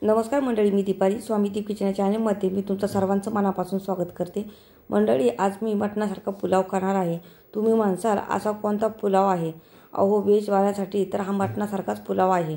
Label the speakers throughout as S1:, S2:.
S1: नमस्कार मंडळी, मी दीपाली स्वामी दीप किचन चॅनलमध्ये मी तुमचं सर्वांचं मनापासून स्वागत करते। मंडळी, आज मी मटणासारखा पुलाव करणार आहे। तुम्ही म्हणसाल असा कोणता पुलाव आहे? अहो, व्हेजवाल्यांसाठी तर हा मटणासारखाच पुलाव आहे।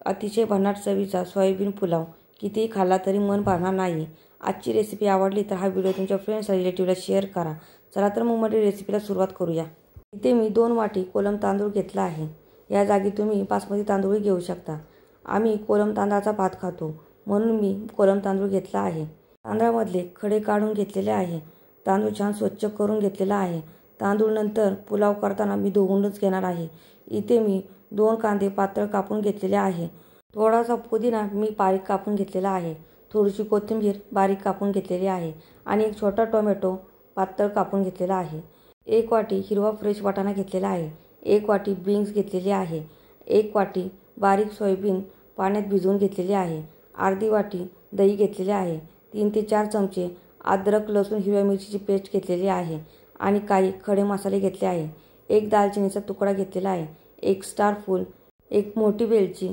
S1: अतिशय भन्नाट चवीचा सोयाबीन पुलाव, कितीही खाल्ला तरी मन भरणार नाही। आजची रेसिपी आवडली तर हा व्हिडिओ तुमच्या फ्रेंड्स रिलेटिव्हला शेअर करा। चला तर मग मंडळी, रेसिपीला सुरुवात करूया। इथे मी 2 वाटी कोलम तांदूळ घेतला आहे। या जागी तुम्ही बासमती तांदूळ घेऊ शकता। आम्ही कोलम तांदळाचा भात खातो म्हणून मी कोलम तांदूळ घेतला आहे। तांदळामधले खडे काढून घेतलेले आहे। तांदूळ छान स्वच्छ करून घेतलेला आहे। तांदूळ नंतर पुलाव करताना मी धुवूनच घेणार आहे। इथे मी 2 कांदे पातळ कापून घेतलेले आहे। थोडासा पुदिना मी बारीक कापून घेतलेला आहे। थोडीशी कोथिंबीर बारीक कापून घेतलेली आहे आणि एक छोटा टोमॅटो पातळ कापून घेतलेला आहे। 1 वाटी हिरवा फ्रेश वाटाणा घेतलेला आहे। 1 वाटी बीन्स घेतलेली आहे। 1 वाटी बारीक सोयाबीन पाण्यात भिजवून घेतलेले आहे। अर्धी वाटी दही घेतलेले आहे। 3 ते 4 चमचे अद्रक लसूण हिरव्या मिरचीची पेस्ट घेतलेली आहे आणि काही खडे मसाले घेतले आहे। 1 दालचिनीचा तुकडा घेतलेला आहे। 1 स्टार फूल, 1 मोठी वेलची,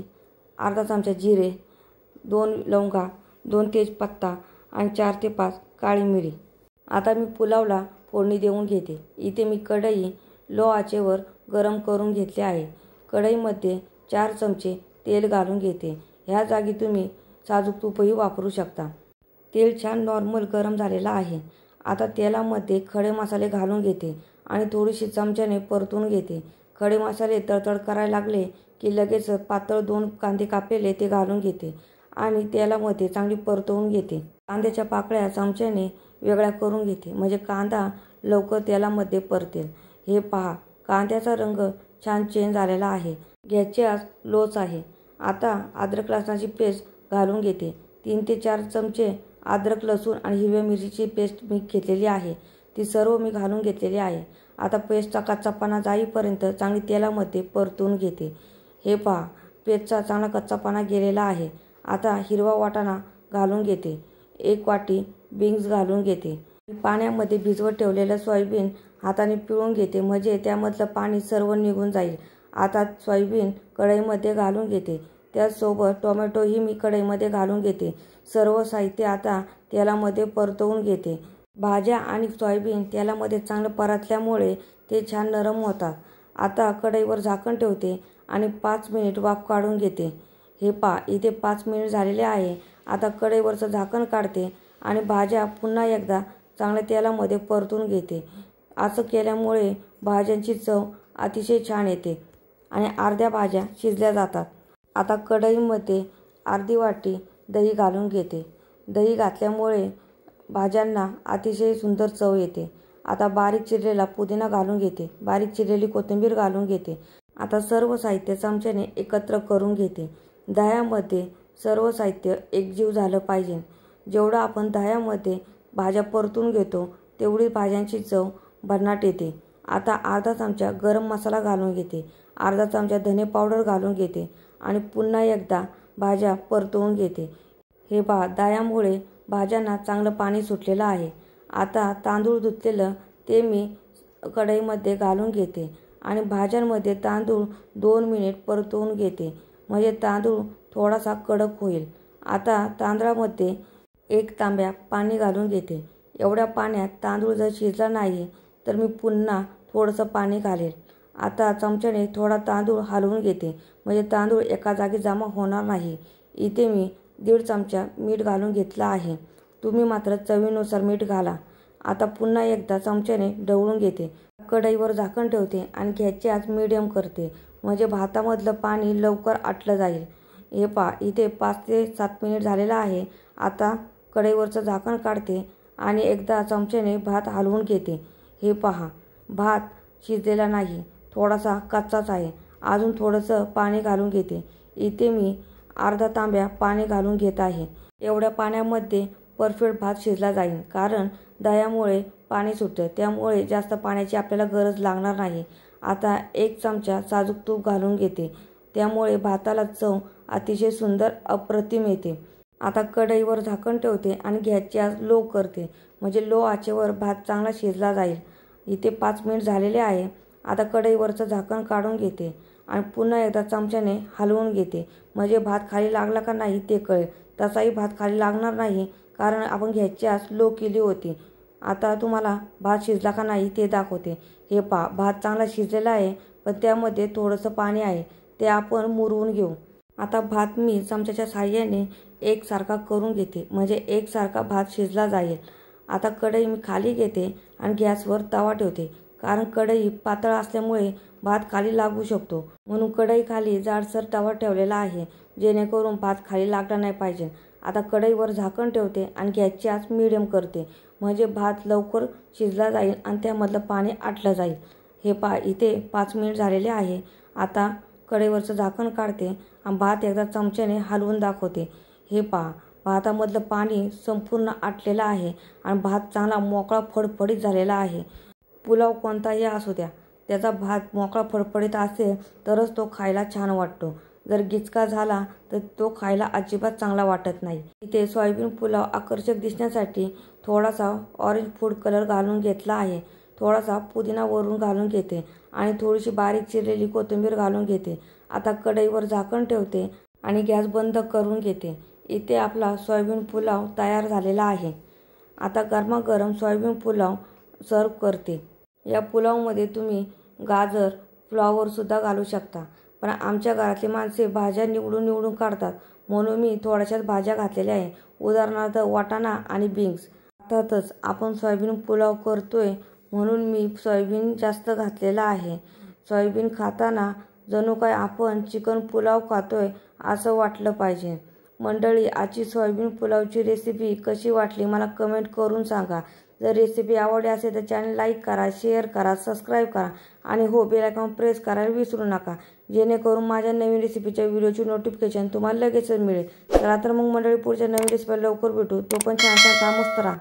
S1: अर्धा चमचा जिरे, 2 लवंगा, 2 तेजपत्ता आणि 4 ते 5 काळी मिरी। आता मी पुलावला फोडणी देऊन घेते। इथे मी कढई लो आचेवर गरम करून घेतली आहे। कढईमध्ये 4 चमचे तेल घालून घेते। ह्या जागी तुम्ही साजूक तूपही वापरू शकता। तेल छान नॉर्मल गरम झालेला आहे। आता तेलामध्ये खडे मसाले घालून घेते आणि थोडीशी चमच्याने परतून घेते। खडे मसाले तळतळ करायला लागले की लगेच पातळ 2 कांदे कापलेले ते घालून घेते आणि तेलामध्ये चांगली परतवून घेते। कांद्याच्या पाकळ्या चमच्याने वेगळ्या करून घेते म्हणजे कांदा लवकर तेलामध्ये परतेल। हे पहा, कांद्याचा रंग छान चेंज झालेला आहे। गॅसची आच लोच आहे। आता अद्रक लसणाची पेस्ट घालून घेते। 3 ते 4 चमचे अद्रक लसूण आणि हिरव्या मिरचीची पेस्ट मी घेतलेली आहे। ती सर्व मी घालून घेतलेली आहे। आता पेस्टचा कच्चापणा जाईपर्यंत चांगली तेलामध्ये परतून घेते। हे पहा, पेस्टचा चांगला कच्चापणा गेलेला आहे। आता हिरवा वाटाणा घालून घेते। 1 वाटी बीन्स घालून घेते। पाण्यामध्ये भिजवत ठेवलेलं सोयाबीन हाताने पिळून घेते म्हणजे त्यामधलं पाणी सर्व निघून जाईल। आता सोयाबीन कढईमध्ये घालून घेते। त्याचसोबत टोमॅटोही मी कढईमध्ये घालून घेते। सर्व साहित्य आता तेलामध्ये परतवून घेते। भाज्या आणि सोयाबीन तेलामध्ये चांगलं परतल्यामुळे ते छान नरम होतात। आता कढईवर झाकण ठेवते आणि 5 मिनिट वाफ काढून घेते। हे पहा, इथे 5 मिनिट झालेले आहे। आता कढईवरचं झाकण काढते आणि भाज्या पुन्हा एकदा चांगल्या तेलामध्ये परतून घेते। असं केल्यामुळे भाज्यांची चव अतिशय छान येते आणि अर्ध्या भाज्या शिजल्या जातात। आता कढईमध्ये अर्धी वाटी दही घालून घेते। दही घातल्यामुळे भाज्यांना अतिशय सुंदर चव येते। आता बारीक चिरलेला पुदिना घालून घेते। बारीक चिरलेली कोथिंबीर घालून घेते। आता सर्व साहित्य चमच्याने एकत्र करून घेते। दह्यामध्ये सर्व साहित्य एकजीव झालं पाहिजे। जेवढं आपण दह्यामध्ये भाज्या परतून घेतो तेवढी भाज्यांची चव भन्नाट येते। आता अर्धा चमचा गरम मसाला घालून घेते। अर्धा चमचा धने पावडर घालून घेते आणि पुन्हा एकदा भाज्या परतवून घेते। हे पहा, दह्यामुळे भाज्यांना चांगलं पाणी सुटलेलं आहे। आता तांदूळ धुतलेलं ते मी कढईमध्ये घालून घेते आणि भाज्यांमध्ये तांदूळ 2 मिनिट परतवून घेते म्हणजे तांदूळ थोडासा कडक होईल। आता तांदळामध्ये 1 तांब्या पाणी घालून घेते। एवढ्या पाण्यात तांदूळ जर शिजला नाही तर मी पुन्हा थोडंसं पाणी घालेल। आता चमच्याने थोडा तांदूळ हलवून घेते म्हणजे तांदूळ एका जागी जमा होणार नाही। इथे मी 1.5 चमचा मीठ घालून घेतला आहे। तुम्ही मात्र चवीनुसार मीठ घाला। आता पुन्हा एकदा चमच्याने ढवळून घेते। कढईवर झाकण ठेवते आणि गॅसची आच मीडियम करते म्हणजे भातामधलं पाणी लवकर आटलं जाईल। हे पहा, इथे 5 ते 7 मिनिट झालेलं आहे। आता कढईवरचं झाकण काढते आणि एकदा चमच्याने भात हलवून घेते। हे पहा, भात शिजलेला नाही, थोडासा कच्चाच आहे। अजून थोडंसं पाणी घालून घेते। इथे मी अर्धा तांब्या पाणी घालून घेत आहे। एवढ्या पाण्यामध्ये परफेक्ट भात शिजला जाईल कारण दह्यामुळे पाणी सुटतं, त्यामुळे जास्त पाण्याची आपल्याला गरज लागणार नाही। आता 1 चमचा साजूक तूप घालून घेते, त्यामुळे भाताला चव अतिशय सुंदर अप्रतिम येते। आता कढईवर झाकण ठेवते आणि गॅसची आच लो करते म्हणजे लो आचेवर भात चांगला शिजला जाईल। इथे 5 मिनिट झालेले आहे। आता कढईवरचं झाकण काढून घेते आणि पुन्हा एकदा चमच्याने हलवून घेते, म्हणजे भात खाली लागला का नाही ते कळेल. तसाही भात खाली लागणार नाही, कारण आपण गॅसची आच लो केली होती. आता तुम्हाला भात शिजला का नाही ते दाखवते. हे पहा, भात चांगला शिजलेला आहे, पण त्यामध्ये थोडंसं पाणी आहे, ते आपण मुरवून घेऊ. आता भात मी चमच्याच्या साहाय्याने एकसारखा करून घेते, म्हणजे एकसारखा भात शिजला जाईल. आता कढई मी खाली घेते आणि गॅसवर तवा ठेवते, कारण कढई पातळ असल्यामुळे भात खाली लागू शकतो. म्हणून कढई खाली जाडसर तवा ठेवलेला आहे, जेणेकरून भात खाली लागला नाही पाहिजे. आता कढईवर झाकण ठेवते आणि गॅसची आच मिडियम करते, म्हणजे भात लवकर शिजला जाईल आणि त्यामधलं पाणी आटलं जाईल. हे पहा, इथे 5 मिनिट झालेले आहे. आता कढईवरचं झाकण काढते आणि भात एकदा चमच्याने हलवून दाखवते. हे पहा, भातामधलं पाणी संपूर्ण आटलेलं आहे आणि भात चांगला मोकळा फडफडीत झालेला आहे. पुलाव कोणताही असू द्या, त्याचा भात मोकळा फडफडीत असेल तरच तो खायला छान वाटतो. जर गिचका झाला तर तो खायला अजिबात चांगला वाटत नाही. इथे सोयाबीन पुलाव आकर्षक दिसण्यासाठी थोडासा ऑरेंज फूड कलर घालून घेतला आहे. थोडासा पुदिना वरून घालून घेते आणि थोडीशी बारीक चिरलेली कोथिंबीर घालून घेते. आता कढईवर झाकण ठेवते आणि गॅस बंद करून घेते. इथे आपला सोयाबीन पुलाव तयार झालेला आहे. आता गरमागरम सोयाबीन पुलाव सर्व करते. या पुलावमध्ये तुम्ही गाजर, फ्लॉवरसुद्धा घालू शकता, पण आमच्या घरातली माणसे भाज्या निवडून काढतात, म्हणून मी थोड्याशाच भाज्या घातलेल्या आहे. उदाहरणार्थ वाटाणा आणि बीन्स. अर्थातच आपण सोयाबीन पुलाव करतोय म्हणून मी सोयाबीन जास्त घातलेला आहे. सोयाबीन खाताना जणू काय आपण चिकन पुलाव खातोय असं वाटलं पाहिजे. मंडळी, आजची सोयाबीन पुलावची रेसिपी कशी वाटली मला कमेंट करून सांगा. जर रेसिपी आवडली असेल तर चॅनल लाईक करा, शेअर करा, सबस्क्राईब करा आणि हो, बेल आयकॉन प्रेस करायला विसरू नका, जेणेकरून माझ्या नवीन रेसिपीच्या व्हिडिओची नोटिफिकेशन तुम्हाला लगेचच मिळेल. चला तर मग मंडळी, पुढच्या नवीन रेसिपीला लवकर भेटू. तो पण छान छान मस्त राहा.